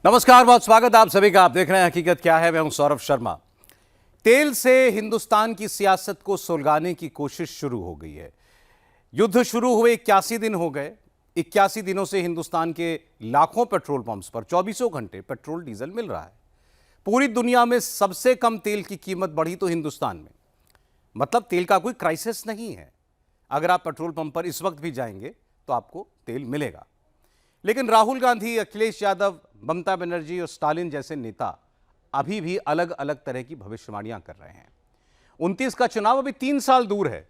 नमस्कार, बहुत स्वागत आप सभी का। आप देख रहे हैं हकीकत क्या है। मैं हूं सौरभ शर्मा। तेल से हिंदुस्तान की सियासत को सुलगाने की कोशिश शुरू हो गई है। युद्ध शुरू हुए 81 दिन हो गए। 81 दिनों से हिंदुस्तान के लाखों पेट्रोल पंप्स पर 24 घंटे पेट्रोल डीजल मिल रहा है। पूरी दुनिया में सबसे कम तेल की कीमत बढ़ी तो हिंदुस्तान में। मतलब तेल का कोई क्राइसिस नहीं है। अगर आप पेट्रोल पंप पर इस वक्त भी जाएंगे तो आपको तेल मिलेगा। लेकिन राहुल गांधी, अखिलेश यादव, ममता बनर्जी और स्टालिन जैसे नेता अभी भी अलग अलग तरह की भविष्यवाणियां कर रहे हैं। 29 का चुनाव अभी 3 साल दूर है,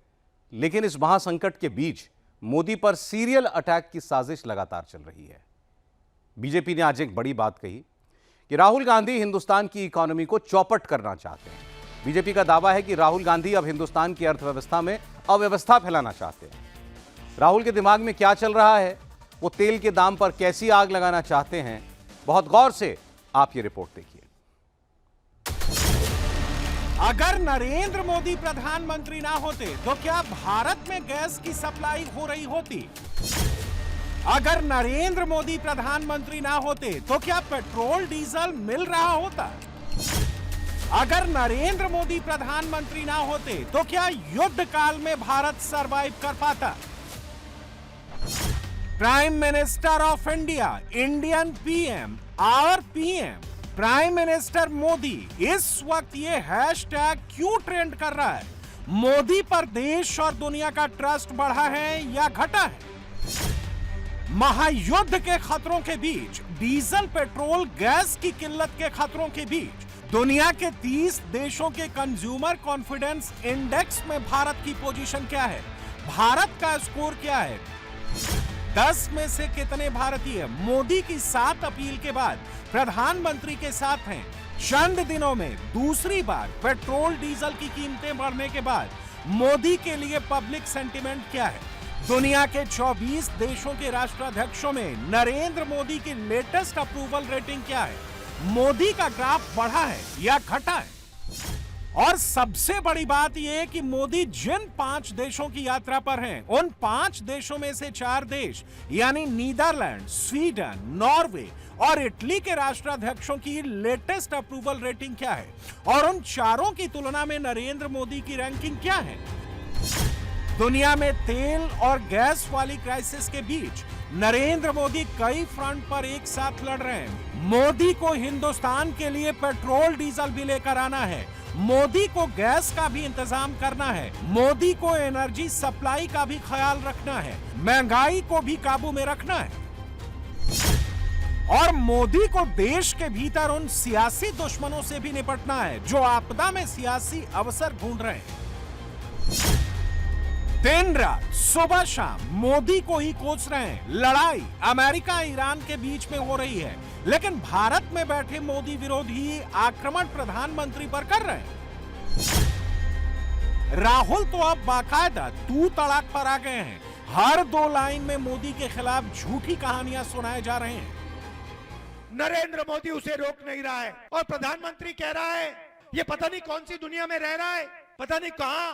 लेकिन इस महासंकट के बीच मोदी पर सीरियल अटैक की साजिश लगातार चल रही है। बीजेपी ने आज एक बड़ी बात कही कि राहुल गांधी हिंदुस्तान की इकोनॉमी को चौपट करना चाहते हैं। बीजेपी का दावा है कि राहुल गांधी अब हिंदुस्तान की अर्थव्यवस्था में अव्यवस्था फैलाना चाहते हैं। राहुल के दिमाग में क्या चल रहा है, वो तेल के दाम पर कैसी आग लगाना चाहते हैं, बहुत गौर से आप ये रिपोर्ट देखिए। अगर नरेंद्र मोदी प्रधानमंत्री ना होते तो क्या भारत में गैस की सप्लाई हो रही होती? अगर नरेंद्र मोदी प्रधानमंत्री ना होते तो क्या पेट्रोल डीजल मिल रहा होता? अगर नरेंद्र मोदी प्रधानमंत्री ना होते तो क्या युद्ध काल में भारत सरवाइव कर पाता? Prime minister of India, Indian PM, our PM, prime minister Modi, इस वक्त ये हैशटैग क्यों ट्रेंड कर रहा है? मोदी पर देश और दुनिया का ट्रस्ट बढ़ा है या घटा है? महायुद्ध के खतरों के बीच, डीजल, पेट्रोल, गैस की किल्लत के खतरों के बीच, दुनिया के 30 देशों के कंज्यूमर कॉन्फिडेंस इंडेक्स में भारत की पोजीशन क्या है? भारत का स्कोर क्या है? 10 में से कितने भारतीय मोदी की 7 अपील के बाद प्रधानमंत्री के साथ हैं? चंद दिनों में दूसरी बार पेट्रोल डीजल की कीमतें बढ़ने के बाद मोदी के लिए पब्लिक सेंटिमेंट क्या है? दुनिया के 24 देशों के राष्ट्राध्यक्षों में नरेंद्र मोदी की लेटेस्ट अप्रूवल रेटिंग क्या है? मोदी का ग्राफ बढ़ा है या घटा है? और सबसे बड़ी बात यह है कि मोदी जिन 5 देशों की यात्रा पर हैं, उन 5 देशों में से 4 देश यानी नीदरलैंड, स्वीडन, नॉर्वे और इटली के राष्ट्राध्यक्षों की लेटेस्ट अप्रूवल रेटिंग क्या है? और उन चारों की तुलना में नरेंद्र मोदी की रैंकिंग क्या है? दुनिया में तेल और गैस वाली क्राइसिस के बीच नरेंद्र मोदी कई फ्रंट पर एक साथ लड़ रहे हैं। मोदी को हिंदुस्तान के लिए पेट्रोल डीजल भी लेकर आना है, मोदी को गैस का भी इंतजाम करना है, मोदी को एनर्जी सप्लाई का भी ख्याल रखना है, महंगाई को भी काबू में रखना है और मोदी को देश के भीतर उन सियासी दुश्मनों से भी निपटना है जो आपदा में सियासी अवसर ढूंढ रहे हैं। दिन रात, सुबह शाम मोदी को ही कोस रहे हैं। लड़ाई अमेरिका ईरान के बीच में हो रही है, लेकिन भारत में बैठे मोदी विरोधी आक्रमण प्रधानमंत्री पर कर रहे हैं। राहुल तो अब बाकायदा तू तड़ाक पर आ गए हैं। हर 2 लाइन में मोदी के खिलाफ झूठी कहानियां सुनाए जा रहे हैं। नरेंद्र मोदी उसे रोक नहीं रहा है और प्रधानमंत्री कह रहा है ये पता नहीं कौन सी दुनिया में रह रहा है, पता नहीं कहां,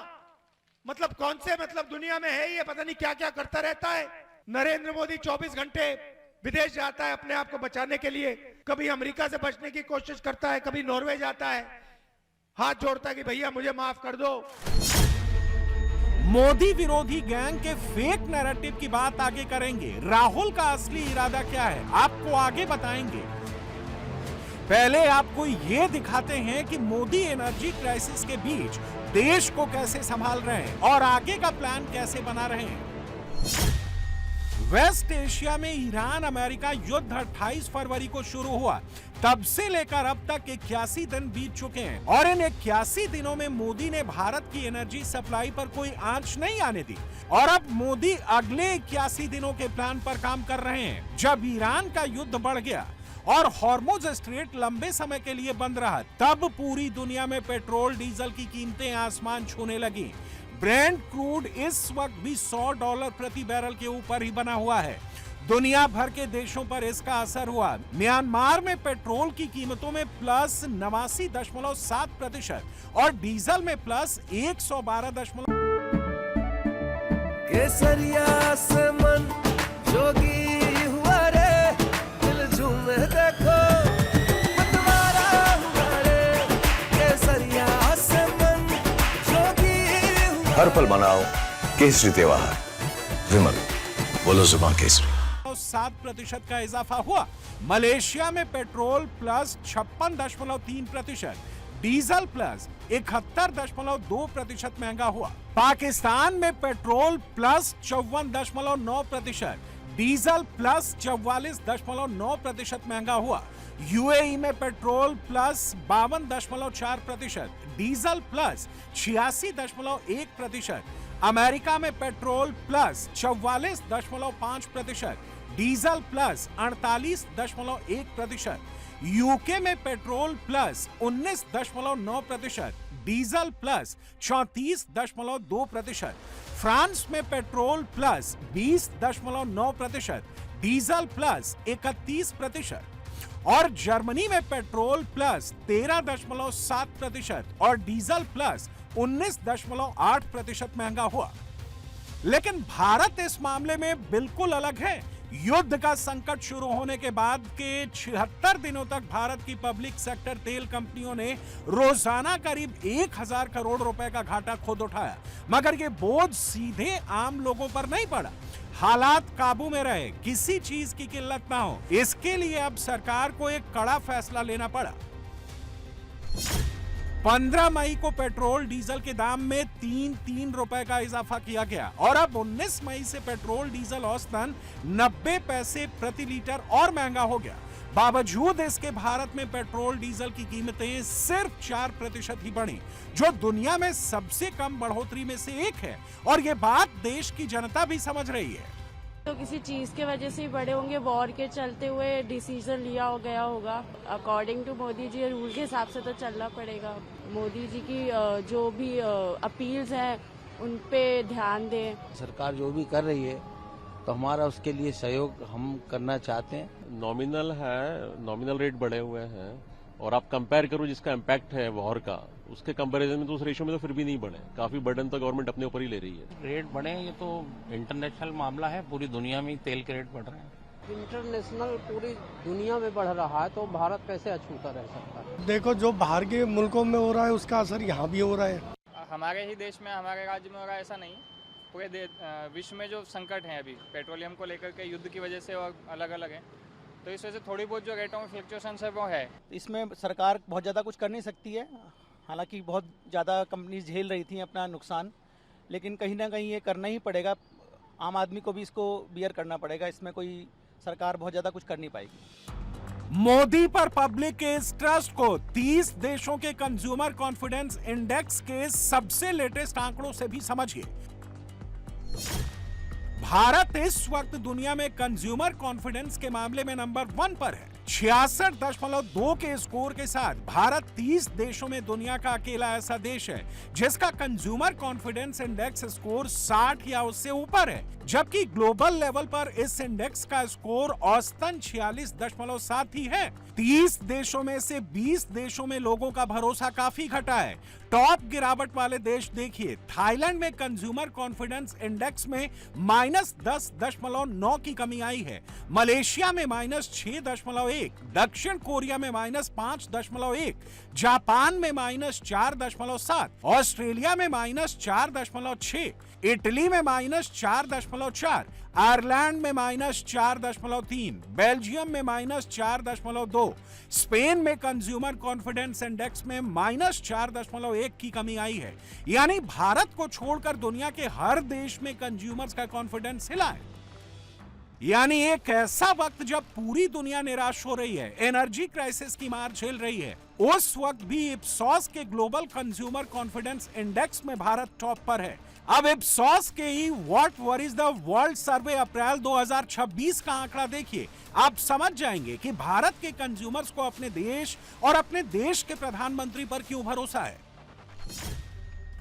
कौन से दुनिया में है ये, पता नहीं क्या क्या करता रहता है। नरेंद्र मोदी 24 घंटे विदेश जाता है अपने आप को बचाने के लिए। कभी अमेरिका से बचने की कोशिश करता है, कभी नॉर्वे जाता है, हाथ जोड़ता है कि भैया मुझे माफ कर दो। मोदी विरोधी गैंग के फेक नैरेटिव की बात आगे करेंगे। राहुल का असली इरादा क्या है आपको आगे बताएंगे। पहले आपको ये दिखाते हैं कि मोदी एनर्जी क्राइसिस के बीच देश को कैसे संभाल रहे हैं और आगे का प्लान कैसे बना रहे हैं। वेस्ट एशिया में ईरान अमेरिका युद्ध 28 फरवरी को शुरू हुआ। तब से लेकर अब तक 81 दिन बीत चुके हैं और इन 81 दिनों में मोदी ने भारत की एनर्जी सप्लाई पर कोई आंच नहीं आने दी। और अब मोदी अगले 81 दिनों के प्लान पर काम कर रहे हैं। जब ईरान का युद्ध बढ़ गया और हॉर्मुज स्ट्रेट लंबे समय के लिए बंद रहा, तब पूरी दुनिया में पेट्रोल डीजल की कीमतें आसमान छूने लगी। ब्रेंट क्रूड इस वक्त भी $100 प्रति बैरल के ऊपर ही बना हुआ है। दुनिया भर के देशों पर इसका असर हुआ। म्यांमार में पेट्रोल की कीमतों में प्लस 89.7% और डीजल में प्लस 112। केसरिया से मन जोगी हुआ रे, दिल झूमे देखो। हर पल मनाओ केसरी त्योहार। विमल, बोलो जुबान केसरी। 7% का इजाफा हुआ। मलेशिया में पेट्रोल प्लस 56.3%, डीजल प्लस 71.2% महंगा हुआ। पाकिस्तान में पेट्रोल प्लस 54.9%, डीजल प्लस 44.9% महंगा हुआ। यूएई में petrol plus 52.4%, diesel plus 86.1%, America में petrol plus 44.5%, diesel plus 48.1%, UK में petrol plus 19.9%, diesel plus 34.2%, France में पेट्रोल प्लस 20.9%, डीजल प्लस 31%, और जर्मनी में पेट्रोल प्लस 13.7% और डीजल प्लस 19.8% महंगा हुआ। लेकिन भारत इस मामले में बिल्कुल अलग है। युद्ध का संकट शुरू होने के बाद के 76 दिनों तक भारत की पब्लिक सेक्टर तेल कंपनियों ने रोजाना करीब 1000 करोड़ रुपए का घाटा खुद उठाया, मगर ये बोझ सीधे आम लोगों पर नहीं पड़ा। हालात काबू में रहे, किसी चीज की किल्लत ना हो, इसके लिए अब सरकार को एक कड़ा फैसला लेना पड़ा। 15 मई को पेट्रोल डीजल के दाम में 3 रुपए का इजाफा किया गया और अब 19 मई से पेट्रोल डीजल औसतन 90 पैसे प्रति लीटर और महंगा हो गया। बावजूद इसके भारत में पेट्रोल डीजल की कीमतें सिर्फ 4% ही बढ़ी, जो दुनिया में सबसे कम बढ़ोतरी में से एक है, और ये बात देश की जनता भी समझ रही है। तो किसी चीज के वजह से ही बढ़े होंगे, वॉर के चलते हुए डिसीजन लिया हो गया होगा। According to Modi ji rule के हिसाब से तो चलना पड़ेगा। मोदी जी की जो भी अपील्स हैं उन पे ध्यान दें। सरकार जो भी कर रही है तो हमारा उसके लिए सहयोग हम करना चाहते हैं। नॉमिनल है, नॉमिनल रेट बढ़े हुए हैं, और आप कंपेयर करो जिसका इम्पैक्ट है वॉर का, उसके कंपैरिजन में तो उस रेशियो में तो फिर भी नहीं बढ़े। काफी बर्डन तो गवर्नमेंट अपने ऊपर ही ले रही है। रेट बढ़े, ये तो इंटरनेशनल मामला है, पूरी दुनिया में तेल के रेट बढ़ रहे हैं। इंटरनेशनल पूरी दुनिया में बढ़ रहा है तो भारत कैसे अछूता रह सकता है? देखो, जो बाहर के मुल्कों में हो रहा है उसका असर यहाँ भी हो रहा है। हमारे ही देश में, हमारे राज्य में हो रहा है ऐसा नहीं, पूरे विश्व में जो संकट है अभी पेट्रोलियम को लेकर के युद्ध की वजह से और अलग अलग है, तो इस वजह से थोड़ी बहुत जो रेटों में फ्लक्चुएशन है वो है। इसमें सरकार बहुत ज़्यादा कुछ कर नहीं सकती है। हालांकि बहुत ज़्यादा कंपनीज झेल रही थी अपना नुकसान, लेकिन कहीं ना कहीं ये करना ही पड़ेगा। आम आदमी को भी इसको बियर करना पड़ेगा। इसमें कोई सरकार बहुत ज़्यादा कुछ कर नहीं पाएगी। मोदी पर पब्लिक के इस ट्रस्ट को 30 देशों के कंज्यूमर कॉन्फिडेंस इंडेक्स के सबसे लेटेस्ट आंकड़ों से भी समझिए। भारत इस वक्त दुनिया में कंज्यूमर कॉन्फिडेंस के मामले में नंबर 1 पर है। 66.2 के स्कोर के साथ भारत 30 देशों में दुनिया का अकेला ऐसा देश है जिसका कंज्यूमर कॉन्फिडेंस इंडेक्स स्कोर 60 या उससे ऊपर है, जबकि ग्लोबल लेवल पर इस इंडेक्स का स्कोर औसतन 46.7 ही है। 30 देशों में से 20 देशों में लोगों का भरोसा काफी घटा है। टॉप गिरावट वाले देश देखिए। थाईलैंड में कंज्यूमर कॉन्फिडेंस इंडेक्स में -10.9 की कमी आई है। मलेशिया में -6.1, दक्षिण कोरिया में -5.1, जापान में -4.7, ऑस्ट्रेलिया में -4.6, इटली में -4.4, आयरलैंड में -4.3, बेल्जियम में -4.2, स्पेन में कंज्यूमर कॉन्फिडेंस इंडेक्स में -4.1 की कमी आई है। यानी भारत को छोड़कर दुनिया के हर देश में कंज्यूमर्स का कॉन्फिडेंस हिला है। यानी एक ऐसा वक्त जब पूरी दुनिया निराश हो रही है, एनर्जी क्राइसिस की मार झेल रही है, उस वक्त भी इप्सॉस के ग्लोबल कंज्यूमर कॉन्फिडेंस इंडेक्स में भारत टॉप पर है। अब इप्सॉस के ही व्हाट वरीज द वर्ल्ड सर्वे अप्रैल 2026 का आंकड़ा देखिए, आप समझ जाएंगे कि भारत के कंज्यूमर्स को अपने देश और अपने देश के प्रधानमंत्री पर क्यों भरोसा है।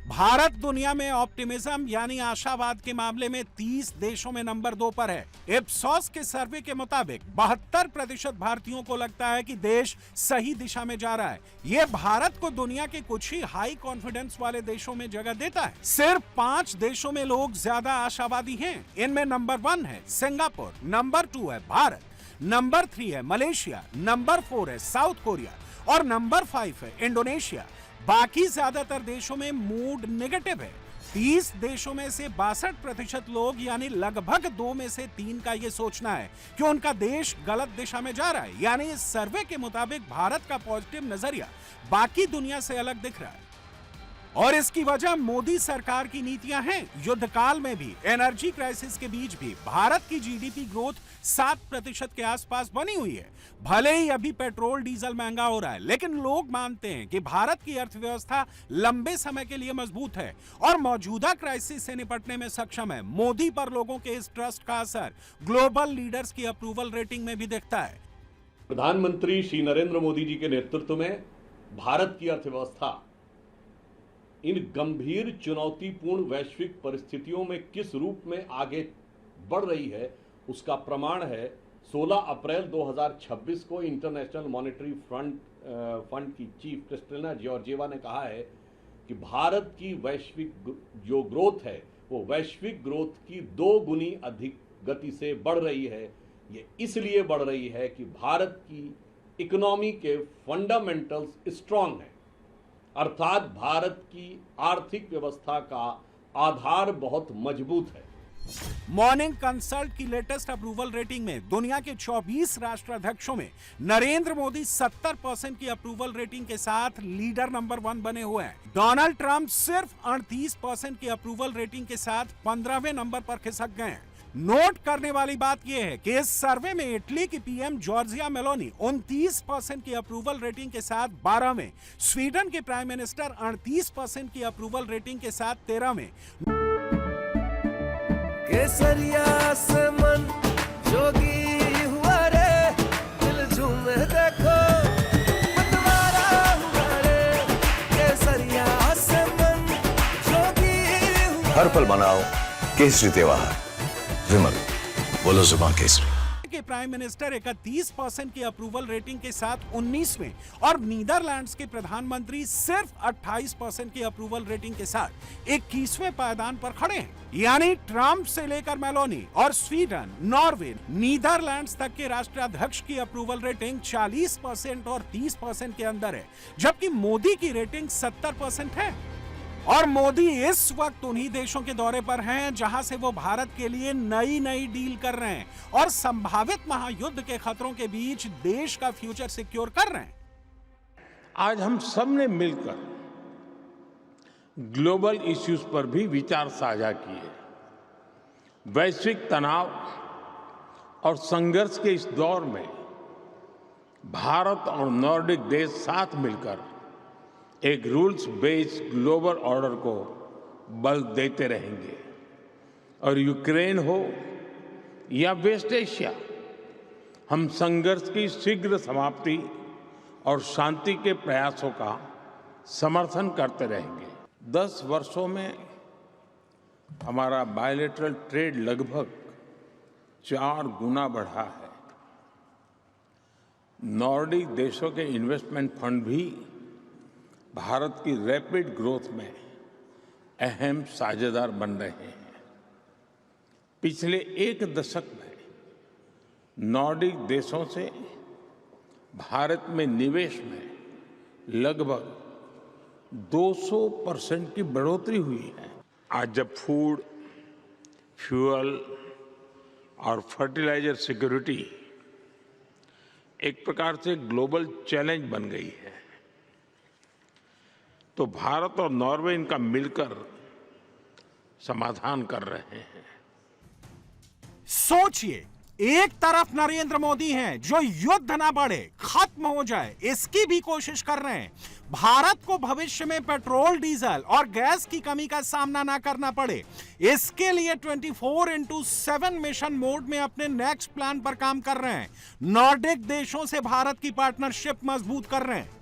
भारत दुनिया में ऑप्टिमिज्म यानी आशावाद के मामले में 30 देशों में नंबर 2 पर है। इप्सॉस के सर्वे के मुताबिक 72% भारतीयों को लगता है कि देश सही दिशा में जा रहा है। यह भारत को दुनिया के कुछ ही हाई कॉन्फिडेंस वाले देशों में जगह देता है। सिर्फ 5 देशों में लोग ज्यादा आशावादी हैं। इनमें नंबर 1 है सिंगापुर, नंबर 2 है भारत, नंबर 3 है मलेशिया, नंबर 4 है साउथ कोरिया और नंबर 5 है इंडोनेशिया। बाकी ज्यादातर देशों में मूड नेगेटिव है। 30 देशों में से 62% लोग यानी लगभग 2 में से 3 का यह सोचना है कि उनका देश गलत दिशा में जा रहा है। यानी इस सर्वे के मुताबिक भारत का पॉजिटिव नजरिया बाकी दुनिया से अलग दिख रहा है। और इसकी वजह मोदी सरकार की नीतियां हैं। युद्ध काल में भी, एनर्जी क्राइसिस के बीच भी भारत की जीडीपी ग्रोथ 7% के आसपास बनी हुई है। भले ही अभी पेट्रोल डीजल महंगा हो रहा है, लेकिन लोग मानते हैं कि भारत की अर्थव्यवस्था लंबे समय के लिए मजबूत है और मौजूदा क्राइसिस से निपटने में सक्षम है। मोदी पर लोगों के इस ट्रस्ट का असर ग्लोबल लीडर्स की अप्रूवल रेटिंग में भी दिखता है। प्रधानमंत्री श्री नरेंद्र मोदी जी के नेतृत्व में भारत की अर्थव्यवस्था इन गंभीर चुनौतीपूर्ण वैश्विक परिस्थितियों में किस रूप में आगे बढ़ रही है, उसका प्रमाण है 16 अप्रैल 2026 को इंटरनेशनल मॉनेटरी फंड की चीफ क्रिस्टलिना जॉर्जिएवा ने कहा है कि भारत की वैश्विक जो ग्रोथ है वो वैश्विक ग्रोथ की 2 गुनी अधिक गति से बढ़ रही है। ये इसलिए बढ़ रही है कि भारत की इकोनॉमी के फंडामेंटल्स स्ट्रांग हैं, अर्थात भारत की आर्थिक व्यवस्था का आधार बहुत मजबूत है। मॉर्निंग कंसल्ट की लेटेस्ट अप्रूवल रेटिंग में दुनिया के 24 राष्ट्राध्यक्षों में नरेंद्र मोदी 70% की अप्रूवल रेटिंग के साथ लीडर नंबर 1 बने हुए हैं। डोनाल्ड ट्रंप सिर्फ 38% की अप्रूवल रेटिंग के साथ 15वें नंबर पर खिसक गए हैं। नोट करने वाली बात यह है कि इस सर्वे में इटली की पीएम जॉर्जिया मेलोनी 29% की अप्रूवल रेटिंग के साथ 12वें, स्वीडन के प्राइम मिनिस्टर 38% की अप्रूवल रेटिंग के साथ 13वें। केसरिया से मन जोगी हुआ रे, दिल झूमे देखो मतवारा हुआ रे, केसरिया से मन जोगी हुआ। हर पल मनाओ केसरी त्योहार, विमल बोलो जुबान केसरी। के प्राइम मिनिस्टर 31% की अप्रूवल रेटिंग के साथ 19वें और नीदरलैंड्स के प्रधानमंत्री सिर्फ 28% की अप्रूवल रेटिंग के साथ 21वें पायदान पर खड़े हैं। यानी ट्रंप से लेकर मेलोनी और स्वीडन, नॉर्वे, नीदरलैंड्स तक के राष्ट्राध्यक्ष की अप्रूवल रेटिंग 40% और 30% के अंदर है, जबकि मोदी की रेटिंग 70% है। और मोदी इस वक्त उन्हीं देशों के दौरे पर हैं जहां से वो भारत के लिए नई नई डील कर रहे हैं और संभावित महायुद्ध के खतरों के बीच देश का फ्यूचर सिक्योर कर रहे हैं। आज हम सब ने मिलकर ग्लोबल इश्यूज पर भी विचार साझा किए। वैश्विक तनाव और संघर्ष के इस दौर में भारत और नॉर्डिक देश साथ मिलकर एक रूल्स बेस्ड ग्लोबल ऑर्डर को बल देते रहेंगे। और यूक्रेन हो या वेस्ट एशिया, हम संघर्ष की शीघ्र समाप्ति और शांति के प्रयासों का समर्थन करते रहेंगे। 10 वर्षों में हमारा बायलैटरल ट्रेड लगभग 4 गुना बढ़ा है। नॉर्डिक देशों के इन्वेस्टमेंट फंड भी भारत की रैपिड ग्रोथ में अहम साझेदार बन रहे हैं। पिछले 1 दशक में नॉर्डिक देशों से भारत में निवेश में लगभग 200% की बढ़ोतरी हुई है। आज जब फूड, फ्यूल और फर्टिलाइजर सिक्योरिटी एक प्रकार से ग्लोबल चैलेंज बन गई है, तो भारत और नॉर्वे इनका मिलकर समाधान कर रहे हैं। सोचिए, एक तरफ नरेंद्र मोदी हैं जो युद्ध ना बढ़े, खत्म हो जाए, इसकी भी कोशिश कर रहे हैं। भारत को भविष्य में पेट्रोल, डीजल और गैस की कमी का सामना ना करना पड़े, इसके लिए 24/7 मिशन मोड में अपने नेक्स्ट प्लान पर काम कर रहे हैं। नॉर्डिक देशों से भारत की पार्टनरशिप मजबूत कर रहे हैं।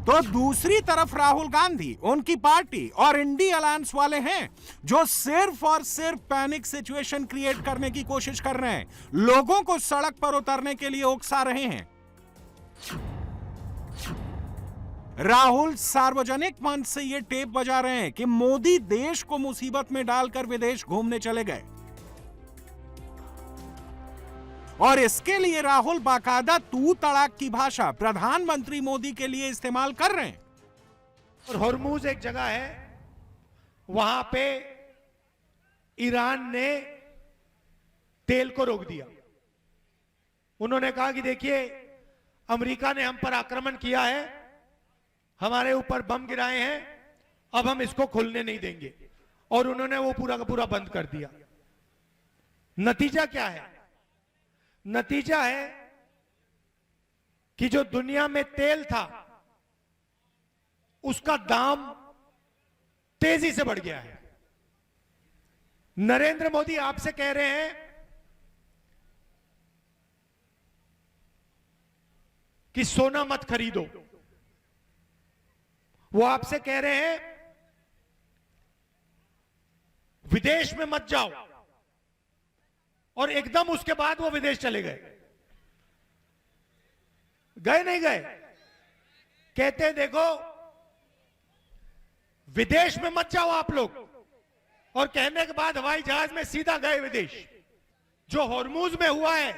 तो दूसरी तरफ राहुल गांधी, उनकी पार्टी और इंडी अलायंस वाले हैं जो सिर्फ और सिर्फ पैनिक सिचुएशन क्रिएट करने की कोशिश कर रहे हैं, लोगों को सड़क पर उतरने के लिए उकसा रहे हैं। राहुल सार्वजनिक मंच से ये टेप बजा रहे हैं कि मोदी देश को मुसीबत में डालकर विदेश घूमने चले गए। और इसके लिए राहुल बाकायदा तू तड़ाक की भाषा प्रधानमंत्री मोदी के लिए इस्तेमाल कर रहे हैं। और हॉर्मूज एक जगह है, वहां पे ईरान ने तेल को रोक दिया। उन्होंने कहा कि देखिए, अमेरिका ने हम पर आक्रमण किया है, हमारे ऊपर बम गिराए हैं, अब हम इसको खुलने नहीं देंगे। और उन्होंने वो पूरा का पूरा बंद कर दिया। नतीजा क्या है? नतीजा है कि जो दुनिया में तेल था उसका दाम तेजी से बढ़ गया है। नरेंद्र मोदी आपसे कह रहे हैं कि सोना मत खरीदो। वो आपसे कह रहे हैं विदेश में मत जाओ, और एकदम उसके बाद वो विदेश चले गए। गए नहीं गए? कहते हैं देखो, विदेश में मत जाओ आप लोग, और कहने के बाद हवाई जहाज में सीधा गए विदेश। जो हॉर्मूज में हुआ है,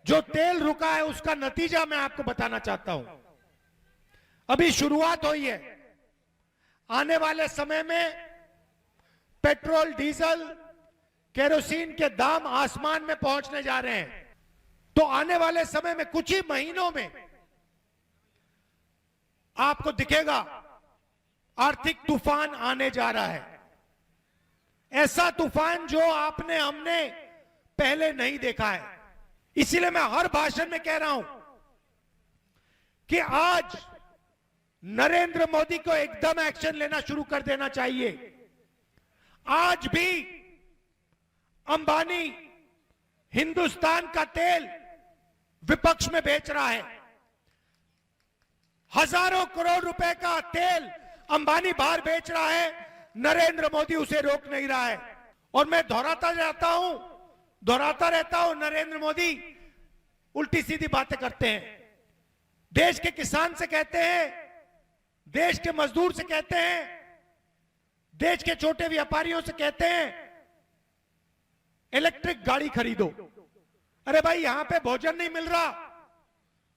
जो तेल रुका है, उसका नतीजा मैं आपको बताना चाहता हूं। अभी शुरुआत हुई है। आने वाले समय में पेट्रोल, डीजल, केरोसिन के दाम आसमान में पहुंचने जा रहे हैं। तो आने वाले समय में कुछ ही महीनों में आपको दिखेगा आर्थिक तूफान आने जा रहा है। ऐसा तूफान जो हमने पहले नहीं देखा है। इसीलिए मैं हर भाषण में कह रहा हूं कि आज नरेंद्र मोदी को एकदम एक्शन लेना शुरू कर देना चाहिए। आज भी अंबानी हिंदुस्तान का तेल विपक्ष में बेच रहा है। हजारों करोड़ रुपए का तेल अंबानी बाहर बेच रहा है, नरेंद्र मोदी उसे रोक नहीं रहा है। और मैं दोहराता रहता हूं, नरेंद्र मोदी उल्टी सीधी बातें करते हैं। देश के किसान से कहते हैं, देश के मजदूर से कहते हैं, देश के छोटे व्यापारियों से कहते हैं इलेक्ट्रिक गाड़ी खरीदो। अरे भाई, यहां पे भोजन नहीं मिल रहा,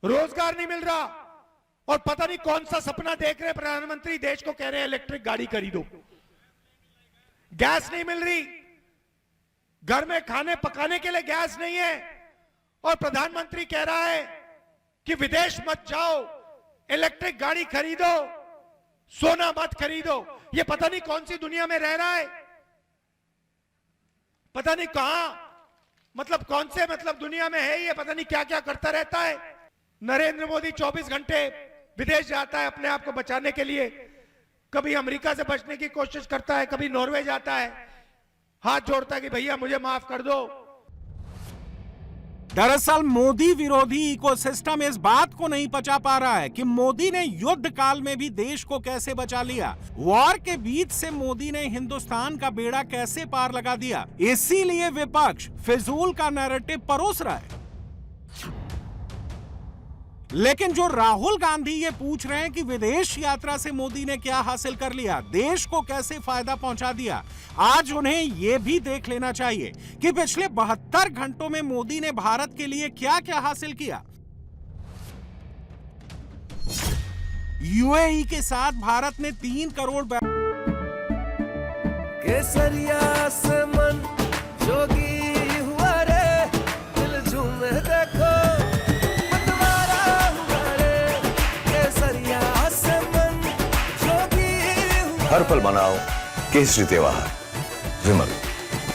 रोजगार नहीं मिल रहा, और पता नहीं कौन सा सपना देख रहे प्रधानमंत्री, देश को कह रहे हैं इलेक्ट्रिक गाड़ी खरीदो। गैस नहीं मिल रही, घर में खाने पकाने के लिए गैस नहीं है, और प्रधानमंत्री कह रहा है कि विदेश मत जाओ, इलेक्ट्रिक गाड़ी खरीदो, सोना मत खरीदो। ये पता नहीं कौन सी दुनिया में रह रहा है, पता नहीं कहां, कौन से दुनिया में है ये, पता नहीं क्या क्या करता रहता है। नरेंद्र मोदी 24 घंटे विदेश जाता है अपने आप को बचाने के लिए। कभी अमेरिका से बचने की कोशिश करता है, कभी नॉर्वे जाता है, हाथ जोड़ता है कि भैया मुझे माफ कर दो। दरअसल मोदी विरोधी इकोसिस्टम इस बात को नहीं पचा पा रहा है कि मोदी ने युद्ध काल में भी देश को कैसे बचा लिया, वॉर के बीच से मोदी ने हिंदुस्तान का बेड़ा कैसे पार लगा दिया। इसीलिए विपक्ष फिजूल का नैरेटिव परोस रहा है। लेकिन जो राहुल गांधी ये पूछ रहे हैं कि विदेश यात्रा से मोदी ने क्या हासिल कर लिया, देश को कैसे फायदा पहुंचा दिया, आज उन्हें यह भी देख लेना चाहिए कि पिछले 72 घंटों में मोदी ने भारत के लिए क्या क्या हासिल किया। यूएई के साथ भारत ने 3 करोड़ केसरिया से मन जोगी हुआ रे, दिल झूमे देखो हर पल मनाओ केसरी त्योहार। विमल,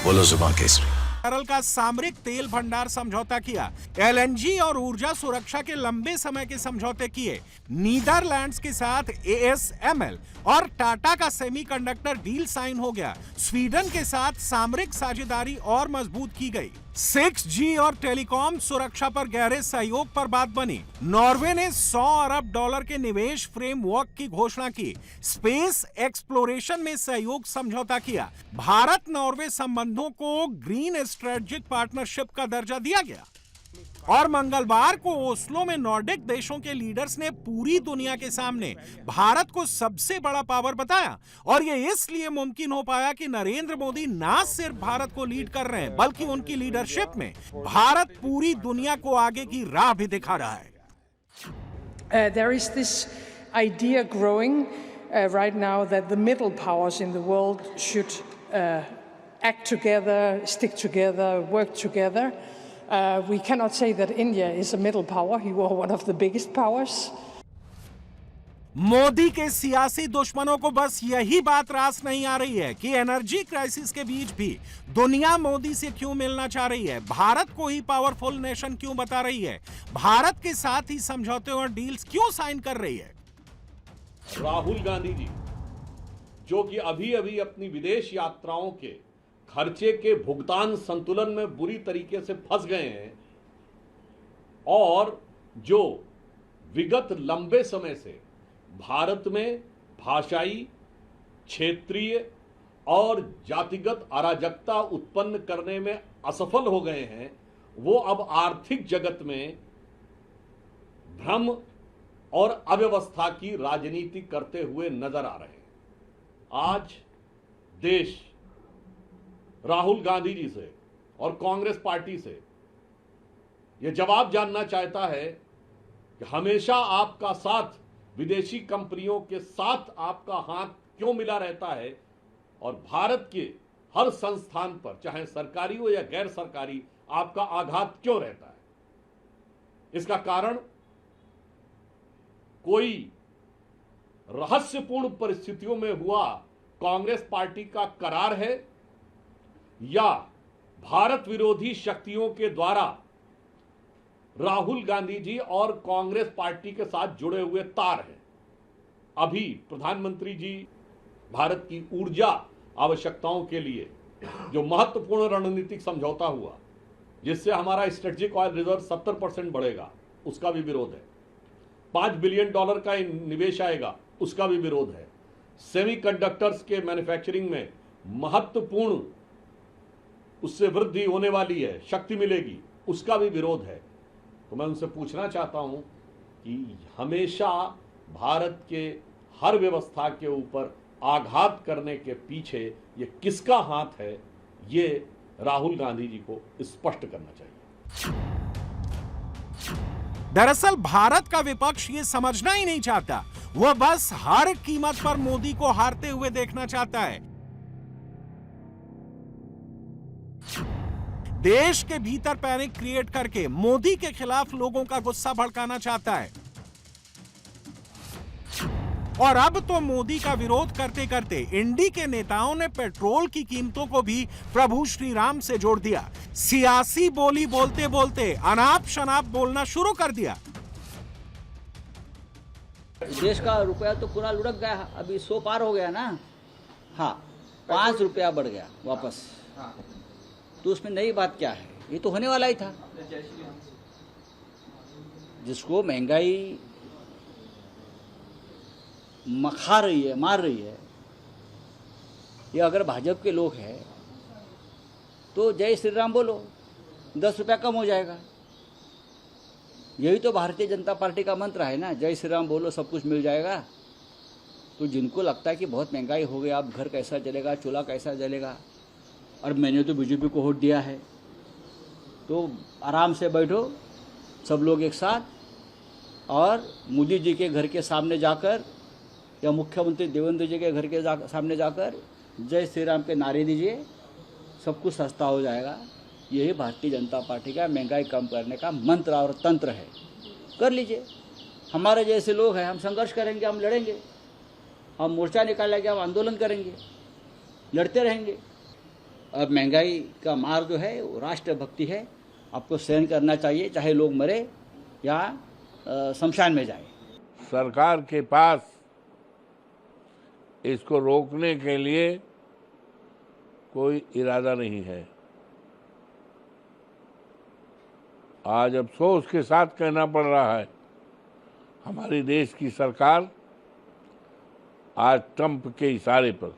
बोलो जुबान केसरी। तरल का सामरिक तेल भंडार समझौता किया, एलएनजी और ऊर्जा सुरक्षा के लंबे समय के समझौते किए, नीदरलैंड्स के साथ एएसएमएल और टाटा का सेमीकंडक्टर डील साइन हो गया, स्वीडन के साथ सामरिक साझेदारी और मजबूत की गई, 6G और टेलीकॉम सुरक्षा पर गहरे सहयोग पर बात बनी, नॉर्वे ने $100 अरब के निवेश फ्रेमवर्क की घोषणा की, स्पेस एक्सप्लोरेशन में सहयोग समझौता किया, भारत नॉर्वे संबंधों को ग्रीन स्ट्रेटेजिक पार्टनरशिप का दर्जा दिया गया। और मंगलवार को ओस्लो में नॉर्डिक देशों के लीडर्स ने पूरी दुनिया के सामने भारत को सबसे बड़ा पावर बताया। और ये इसलिए मुमकिन हो पाया कि नरेंद्र मोदी ना सिर्फ भारत को लीड कर रहे हैं, बल्कि उनकी लीडरशिप में भारत पूरी दुनिया को आगे की राह भी दिखा रहा है। There is this idea growing right now that the middle powers in the world should act together, stick together, work together. We cannot say that India is a middle power. You are one of the biggest powers. Modi के सियासी दुश्मनों को बस यही बात रास नहीं आ रही है कि एनर्जी क्राइसिस के बीच भी दुनिया मोदी से क्यों मिलना चाह रही है, भारत को ही पावरफुल नेशन क्यों बता रही है, भारत के साथ ही समझौते और डील्स क्यों साइन कर रही है। राहुल गांधी जी जो कि अभी अभी अपनी विदेश यात्राओं के खर्चे के भुगतान संतुलन में बुरी तरीके से फंस गए हैं और जो विगत लंबे समय से भारत में भाषाई, क्षेत्रीय और जातिगत अराजकता उत्पन्न करने में असफल हो गए हैं, वो अब आर्थिक जगत में भ्रम और अव्यवस्था की राजनीति करते हुए नजर आ रहे हैं। आज देश राहुल गांधी जी से और कांग्रेस पार्टी से यह जवाब जानना चाहता है कि हमेशा आपका साथ विदेशी कंपनियों के साथ आपका हाथ क्यों मिला रहता है और भारत के हर संस्थान पर चाहे सरकारी हो या गैर सरकारी आपका आघात क्यों रहता है। इसका कारण कोई रहस्यपूर्ण परिस्थितियों में हुआ कांग्रेस पार्टी का करार है या भारत विरोधी शक्तियों के द्वारा राहुल गांधी जी और कांग्रेस पार्टी के साथ जुड़े हुए तार हैं। अभी प्रधानमंत्री जी भारत की ऊर्जा आवश्यकताओं के लिए जो महत्वपूर्ण रणनीतिक समझौता हुआ जिससे हमारा स्ट्रेटेजिक ऑयल रिजर्व 70% बढ़ेगा, उसका भी विरोध है। $5 बिलियन का निवेश आएगा, उसका भी विरोध है। सेमीकंडक्टर्स के मैन्युफैक्चरिंग में महत्वपूर्ण उससे वृद्धि होने वाली है, शक्ति मिलेगी, उसका भी विरोध है। तो मैं उनसे पूछना चाहता हूं कि हमेशा भारत के हर व्यवस्था के ऊपर आघात करने के पीछे ये किसका हाथ है, ये राहुल गांधी जी को स्पष्ट करना चाहिए। दरअसल भारत का विपक्ष ये समझना ही नहीं चाहता, वह बस हर कीमत पर मोदी को हारते हुए देखना चाहता है। देश के भीतर पैनिक क्रिएट करके मोदी के खिलाफ लोगों का गुस्सा भड़काना चाहता है और अब तो मोदी का विरोध करते करते इंडी के नेताओं ने पेट्रोल की कीमतों को भी प्रभु श्री राम से जोड़ दिया। सियासी बोली बोलते बोलते अनाप शनाप बोलना शुरू कर दिया। देश का रुपया तो पूरा लुढ़क गया, अभी 100 पार हो गया ना। हाँ, 5 रुपया बढ़ गया वापस। तो उसमें नई बात क्या है, ये तो होने वाला ही था। जिसको महंगाई खा रही है, मार रही है, ये अगर भाजपा के लोग हैं तो जय श्री राम बोलो, 10 रुपया कम हो जाएगा। यही तो भारतीय जनता पार्टी का मंत्र है ना, जय श्री राम बोलो सब कुछ मिल जाएगा। तो जिनको लगता है कि बहुत महंगाई हो गई, अब घर कैसा चलेगा, चूल्हा कैसा जलेगा, और मैंने तो बीजेपी को वोट दिया है, तो आराम से बैठो सब लोग एक साथ और मोदी जी के घर के सामने जाकर या मुख्यमंत्री देवेंद्र जी के घर के सामने जाकर जय श्री राम के नारे दीजिए, सब कुछ सस्ता हो जाएगा। यही भारतीय जनता पार्टी का महंगाई कम करने का मंत्र और तंत्र है। कर लीजिए। हमारे जैसे लोग हैं, हम संघर्ष करेंगे, हम लड़ेंगे, हम मोर्चा निकालेंगे, हम आंदोलन करेंगे, लड़ते रहेंगे। अब महंगाई का मार जो है वो राष्ट्रभक्ति है, आपको सहन करना चाहिए, चाहे लोग मरे या शमशान में जाए। सरकार के पास इसको रोकने के लिए कोई इरादा नहीं है। आज अफसोस के साथ कहना पड़ रहा है, हमारी देश की सरकार आज ट्रंप के इशारे पर,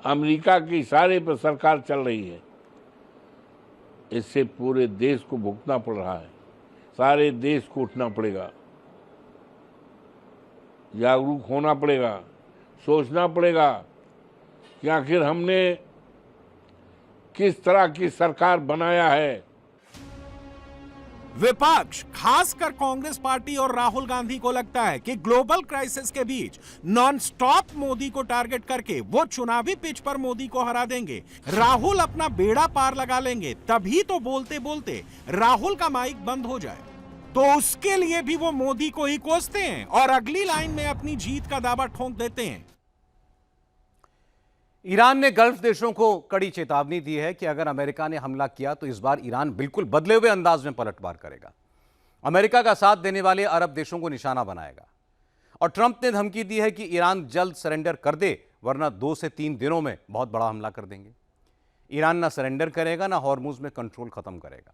अमेरिका के इशारे पर सरकार चल रही है। इससे पूरे देश को भुगतना पड़ रहा है। सारे देश को उठना पड़ेगा, जागरूक होना पड़ेगा, सोचना पड़ेगा कि आखिर हमने किस तरह की सरकार बनाया है। विपक्ष खासकर कांग्रेस पार्टी और राहुल गांधी को लगता है कि ग्लोबल क्राइसिस के बीच नॉनस्टॉप मोदी को टारगेट करके वो चुनावी पिच पर मोदी को हरा देंगे। राहुल अपना बेड़ा पार लगा लेंगे, तभी तो बोलते बोलते राहुल का माइक बंद हो जाए। तो उसके लिए भी वो मोदी को ही कोसते हैं और अगली लाइन में अपनी जीत का दावा ठोक देते हैं। ईरान ने गल्फ देशों को कड़ी चेतावनी दी है कि अगर अमेरिका ने हमला किया तो इस बार ईरान बिल्कुल बदले हुए अंदाज में पलटवार करेगा, अमेरिका का साथ देने वाले अरब देशों को निशाना बनाएगा। और ट्रंप ने धमकी दी है कि ईरान जल्द सरेंडर कर दे, वरना 2 से 3 दिनों में बहुत बड़ा हमला कर देंगे। ईरान ना सरेंडर करेगा, ना हॉर्मुज में कंट्रोल खत्म करेगा।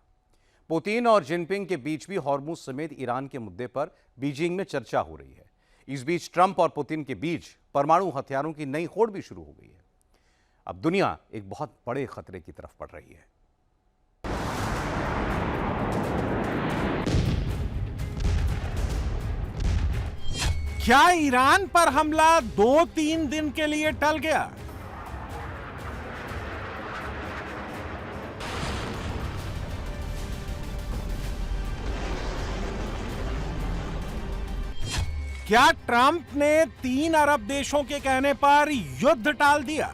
पुतिन और जिनपिंग के बीच भी हॉर्मुज समेत ईरान के मुद्दे पर बीजिंग में चर्चा हो रही है। इस बीच ट्रंप और पुतिन के बीच परमाणु हथियारों की नई होड़ भी शुरू हो गई है। अब दुनिया एक बहुत बड़े खतरे की तरफ बढ़ रही है। क्या ईरान पर हमला 2-3 दिन के लिए टल गया? क्या ट्रंप ने 3 अरब देशों के कहने पर युद्ध टाल दिया?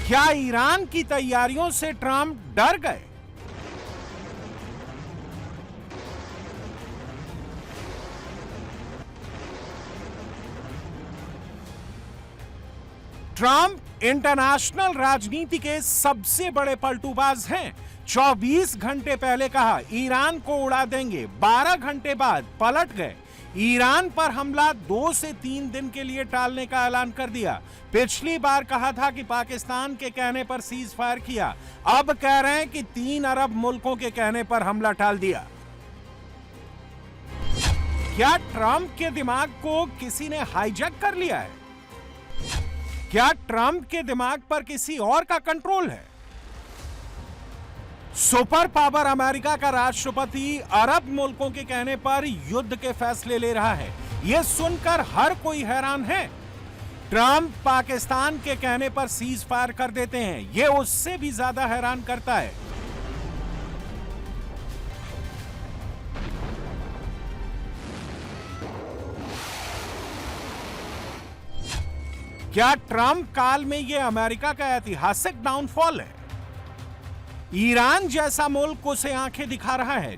क्या ईरान की तैयारियों से ट्रंप डर गए? ट्रंप इंटरनेशनल राजनीति के सबसे बड़े पलटूबाज हैं। 24 घंटे पहले कहा ईरान को उड़ा देंगे, 12 घंटे बाद पलट गए। ईरान पर हमला 2 से 3 दिन के लिए टालने का ऐलान कर दिया। पिछली बार कहा था कि पाकिस्तान के कहने पर सीज फायर किया, अब कह रहे हैं कि 3 अरब मुल्कों के कहने पर हमला टाल दिया। क्या ट्रंप के दिमाग को किसी ने हाईजैक कर लिया है? क्या ट्रंप के दिमाग पर किसी और का कंट्रोल है? सुपर पावर अमेरिका का राष्ट्रपति अरब मुल्कों के कहने पर युद्ध के फैसले ले रहा है। यह सुनकर हर कोई हैरान है। ट्रंप पाकिस्तान के कहने पर सीज फायर कर देते हैं, यह उससे भी ज्यादा हैरान करता है। क्या ट्रंप काल में यह अमेरिका का ऐतिहासिक डाउनफॉल है? ईरान जैसा मुल्क उसे आंखें दिखा रहा है।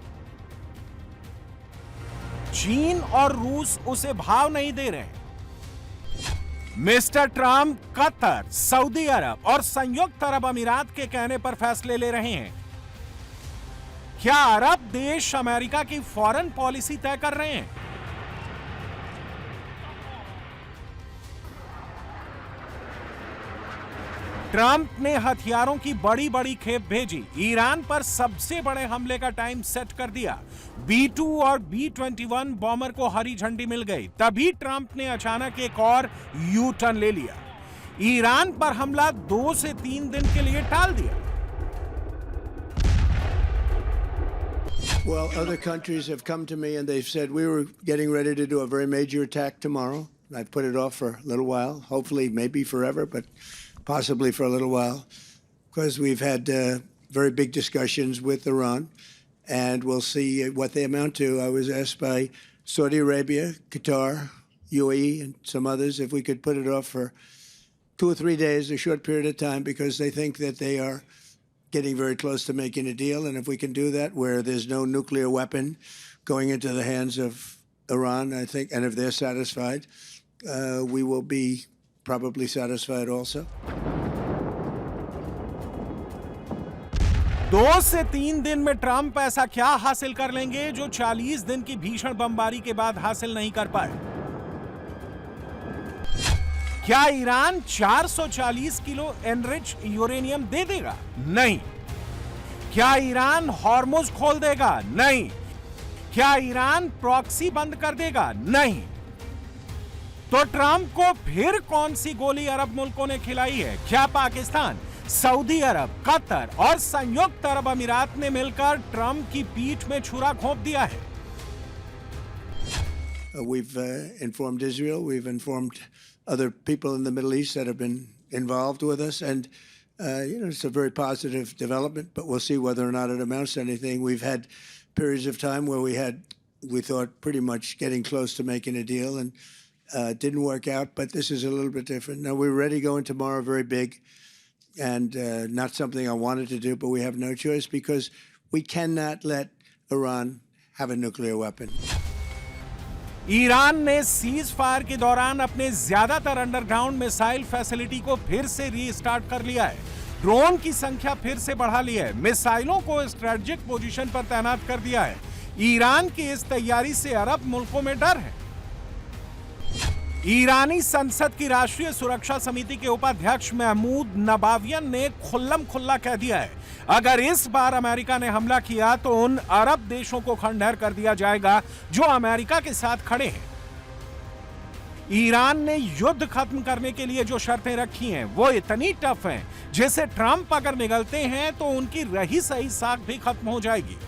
चीन और रूस उसे भाव नहीं दे रहे। मिस्टर ट्रंप कतर, सऊदी अरब और संयुक्त अरब अमीरात के कहने पर फैसले ले रहे हैं। क्या अरब देश अमेरिका की फॉरेन पॉलिसी तय कर रहे हैं? ट्रंप ने हथियारों की बड़ी बड़ी खेप भेजी, ईरान पर सबसे बड़े हमले का टाइम सेट कर दिया। B-2 और B-21 बॉम्बर को हरी झंडी मिल गई। तभी ट्रंप ने अचानक एक और यू टर्न ले लिया, ईरान पर हमला 2 से 3 दिन के लिए टाल दिया। Well, other countries have come to me and they've said we were getting ready to do a very major attack tomorrow. I've put it off for a little while, hopefully maybe forever, but possibly for a little while, because we've had very big discussions with Iran, and we'll see what they amount to. I was asked by Saudi Arabia, Qatar, UAE, and some others if we could put it off for 2 or 3 days, a short period of time, because they think that they are getting very close to making a deal, and if we can do that where there's no nuclear weapon going into the hands of Iran, I think, and if they're satisfied, we will be probably satisfied also. 2 से 3 दिन में Trump ऐसा क्या हासिल कर लेंगे जो 40 दिन की भीषण बमबारी के बाद हासिल नहीं कर पाए? क्या ईरान 440 किलो एनरिच यूरेनियम दे देगा? नहीं। क्या ईरान हॉर्मुज खोल देगा? नहीं। क्या ईरान प्रॉक्सी बंद कर देगा? नहीं। तो ट्रंप को फिर कौन सी गोली अरब मुल्कों ने खिलाई है? क्या पाकिस्तान, सऊदी अरब, कतर और संयुक्त अरब अमीरात ने मिलकर ट्रंप की पीठ में छुरा घोंप दिया है? We've informed Israel. We've informed other people in the Middle East that have been involved with us, and it's a very positive development. But we'll see whether or not it amounts to anything. We've had periods of time where we thought pretty much getting close to making a deal, and it didn't work out. But this is a little bit different. Now we're ready going tomorrow, very big, and not something I wanted to do, but we have no choice because we cannot let Iran have a nuclear weapon. Iran ने cease fire के दौरान अपने ज्यादातर underground missile facility को फिर से restart कर लिया है। ड्रोन की संख्या फिर से बढ़ा ली है। मिसाइलों को स्ट्रेटेजिक पोजीशन पर तैनात कर दिया है। ईरान की इस तैयारी से अरब मुल्कों में डर है। ईरानी संसद की राष्ट्रीय सुरक्षा समिति के उपाध्यक्ष महमूद नबावियन ने खुल्लम खुल्ला कह दिया है, अगर इस बार अमेरिका ने हमला किया तो उन अरब देशों को खंडहर कर दिया जाएगा जो अमेरिका के साथ खड़े हैं। ईरान ने युद्ध खत्म करने के लिए जो शर्तें रखी हैं वो इतनी टफ हैं जिसे ट्रंप अगर निगलते हैं तो उनकी रही सही साख भी खत्म हो जाएगी।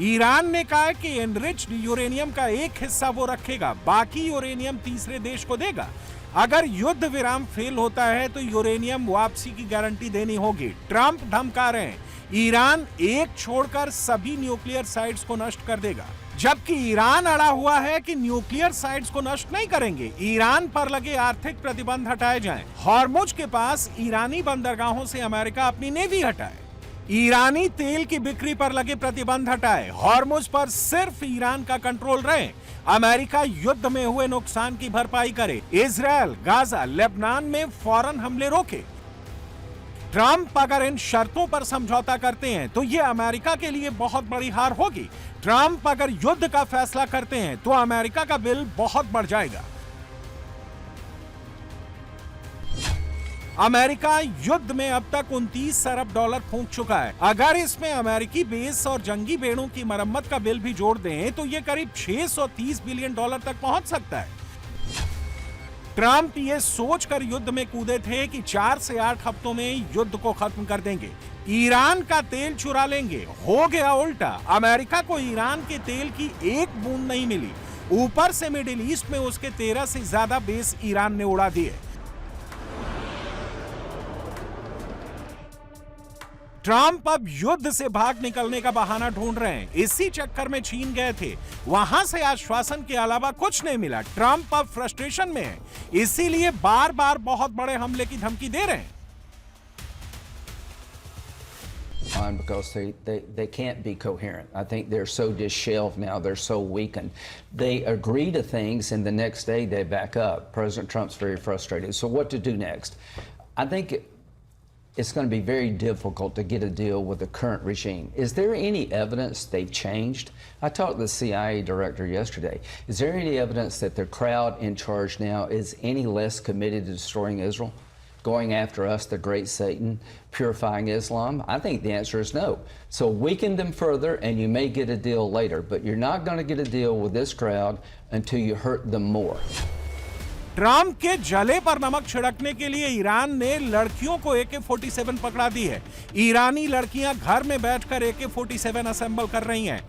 ईरान ने कहा कि एनरिच्ड यूरेनियम का एक हिस्सा वो रखेगा, बाकी यूरेनियम तीसरे देश को देगा। अगर युद्ध विराम फेल होता है तो यूरेनियम वापसी की गारंटी देनी होगी। ट्रंप धमका रहे हैं, ईरान एक छोड़कर सभी न्यूक्लियर साइट्स को नष्ट कर देगा, जबकि ईरान अड़ा हुआ है कि न्यूक्लियर साइट्स को नष्ट नहीं करेंगे। ईरान पर लगे आर्थिक प्रतिबंध हटाए जाएं। हॉर्मुज के पास ईरानी बंदरगाहों से अमेरिका अपनी नेवी हटाए। ईरानी तेल की बिक्री पर लगे प्रतिबंध हटाए। हॉर्मुज पर सिर्फ ईरान का कंट्रोल रहे। अमेरिका युद्ध में हुए नुकसान की भरपाई करे। इजराइल, गाजा, लेबनान में फौरन हमले रोके। ट्रंप अगर इन शर्तों पर समझौता करते हैं तो यह अमेरिका के लिए बहुत बड़ी हार होगी। ट्रंप अगर युद्ध का फैसला करते हैं तो अमेरिका का बिल बहुत बढ़ जाएगा। अमेरिका युद्ध में अब तक 29 अरब डॉलर फूंक चुका है। अगर इसमें अमेरिकी बेस और जंगी बेड़ों की मरम्मत का बिल भी जोड़ दें तो यह करीब 630 बिलियन डॉलर तक पहुंच सकता है। ट्रंप ये सोचकर युद्ध में कूदे थे कि 4 से 8 हफ्तों में युद्ध को खत्म कर देंगे, ईरान का तेल चुरा लेंगे। हो गया उल्टा। अमेरिका को ईरान के तेल की एक बूंद नहीं मिली। ऊपर से मिडिल ईस्ट में उसके 13 से ज्यादा बेस ईरान ने उड़ा दिए। ट्रंप अब युद्ध से भाग निकलने का बहाना ढूंढ रहे हैं। इसी चक्कर में चीन गए थे, वहां से आश्वासन के अलावा कुछ नहीं मिला। ट्रंप अब फ्रस्ट्रेशन में है, इसीलिए बार बार बहुत बड़े हमले की धमकी दे रहे हैं। Because they can't be coherent. I think they're so disheveled now, they're so weakened. They agree to things and the next day they back up. President Trump's very frustrated. So what to do next? I think it's going to be very difficult to get a deal with the current regime. Is there any evidence they've changed? I talked to the CIA director yesterday. Is there any evidence that the crowd in charge now is any less committed to destroying Israel? Going after us, the great Satan, purifying Islam? I think the answer is no. So weaken them further and you may get a deal later, but you're not going to get a deal with this crowd until you hurt them more. Trump के जले पर नमक छिड़कने के लिए Iran ने लड़कियों को AK-47 पकड़ा दी है। ईरानी लड़कियां घर में बैठकर AK-47 असेंबल कर रही हैं।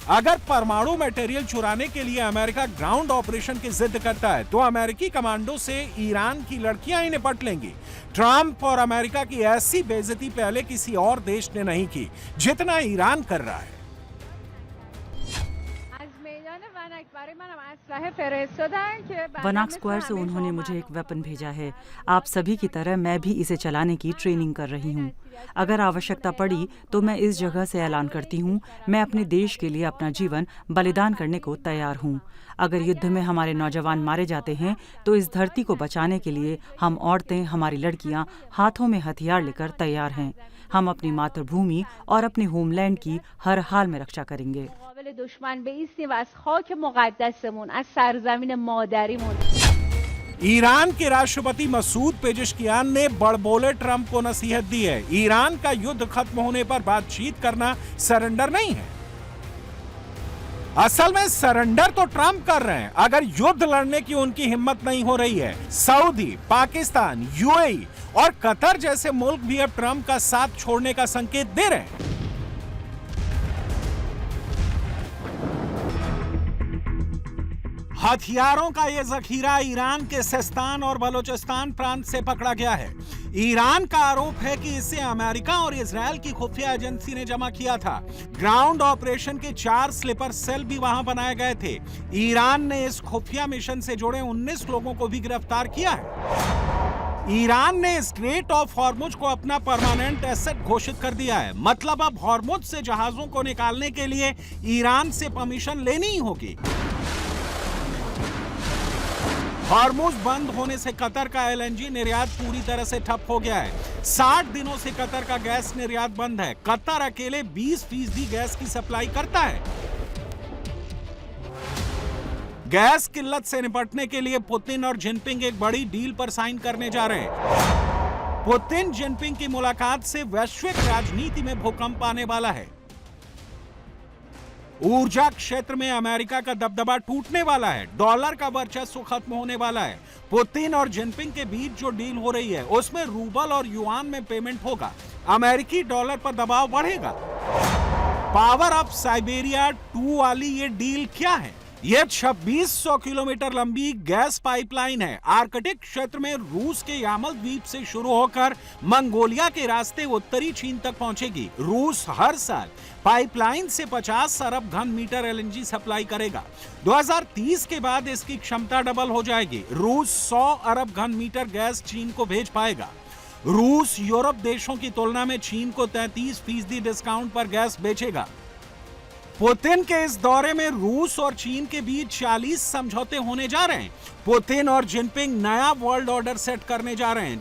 अगर परमाणु मटेरियल चुराने के लिए अमेरिका ग्राउंड ऑपरेशन की जिद करता है तो अमेरिकी कमांडो से ईरान की लड़कियां ही निपट लेंगी। ट्रंप और अमेरिका की ऐसी बेइज्जती पहले किसी और देश ने नहीं की जितना ईरान कर रहा है। वनाक स्क्वायर से उन्होंने मुझे एक वेपन भेजा है। आप सभी की तरह मैं भी इसे चलाने की ट्रेनिंग कर रही हूँ। अगर आवश्यकता पड़ी तो मैं इस जगह से ऐलान करती हूँ, मैं अपने देश के लिए अपना जीवन बलिदान करने को तैयार हूँ। अगर युद्ध में हमारे नौजवान मारे जाते हैं तो इस धरती को बचाने के लिए हम औरतें, हमारी लड़कियाँ हाथों में हथियार लेकर तैयार हैं। हम अपनी मातृभूमि और अपने होमलैंड की हर हाल में रक्षा करेंगे। ईरान के राष्ट्रपति मसूद पेजेश्कियान ने बड़बोले ट्रंप को नसीहत दी है। ईरान का युद्ध खत्म होने पर बातचीत करना सरेंडर नहीं है। असल में सरेंडर तो ट्रंप कर रहे हैं। अगर युद्ध लड़ने की उनकी हिम्मत नहीं हो रही है, सऊदी, पाकिस्तान, यूएई और कतर जैसे मुल्क भी अब ट्रंप का साथ छोड़ने का संकेत दे रहे हैं। हथियारों का यह जखीरा ईरान के सिस्तान और बलूचिस्तान प्रांत से पकड़ा गया है। ईरान का आरोप है कि इसे अमेरिका और इजरायल की खुफिया एजेंसी ने जमा किया था। ग्राउंड ऑपरेशन के 4 स्लीपर सेल भी वहां बनाए गए थे। ईरान ने इस खुफिया मिशन से जुड़े 19 लोगों को भी गिरफ्तार किया है। ईरान ने स्ट्रेट ऑफ हॉर्मुज को अपना परमानेंट एसेट घोषित कर दिया है। मतलब अब हॉर्मुज से जहाजों को निकालने के लिए ईरान से परमिशन लेनी ही होगी। हॉर्मुज बंद होने से कतर का एलएनजी निर्यात पूरी तरह से ठप हो गया है। 60 दिनों से कतर का गैस निर्यात बंद है। कतर अकेले 20% गैस की सप्लाई करता है। गैस किल्लत से निपटने के लिए पुतिन और जिनपिंग एक बड़ी डील पर साइन करने जा रहे हैं। पुतिन जिनपिंग की मुलाकात से वैश्विक राजनीति में भूकंप आने वाला है। ऊर्जा क्षेत्र में अमेरिका का दबदबा टूटने वाला है। डॉलर का वर्चस्व खत्म होने वाला है। पुतिन और जिनपिंग के बीच जो डील हो रही है उसमें रूबल और युआन में पेमेंट होगा। अमेरिकी डॉलर पर दबाव बढ़ेगा। पावर अप साइबेरिया 2 वाली ये डील क्या है? यह 2600 किलोमीटर लंबी गैस पाइपलाइन है। आर्कटिक क्षेत्र में रूस के यामल द्वीप से शुरू होकर मंगोलिया के रास्ते उत्तरी चीन तक पहुंचेगी। रूस हर साल पाइपलाइन से 50 अरब घन मीटर एलएनजी सप्लाई करेगा। 2030 के बाद इसकी क्षमता डबल हो जाएगी। रूस 100 अरब घन मीटर गैस चीन को भेज पाएगा। रूस यूरोप देशों की तुलना में चीन को 33% डिस्काउंट पर गैस बेचेगा। पुतिन के इस दौरे में रूस और चीन के बीच 40 समझौते होने जा रहे हैं। पुतिन और जिनपिंग नया वर्ल्ड ऑर्डर सेट करने जा रहे हैं।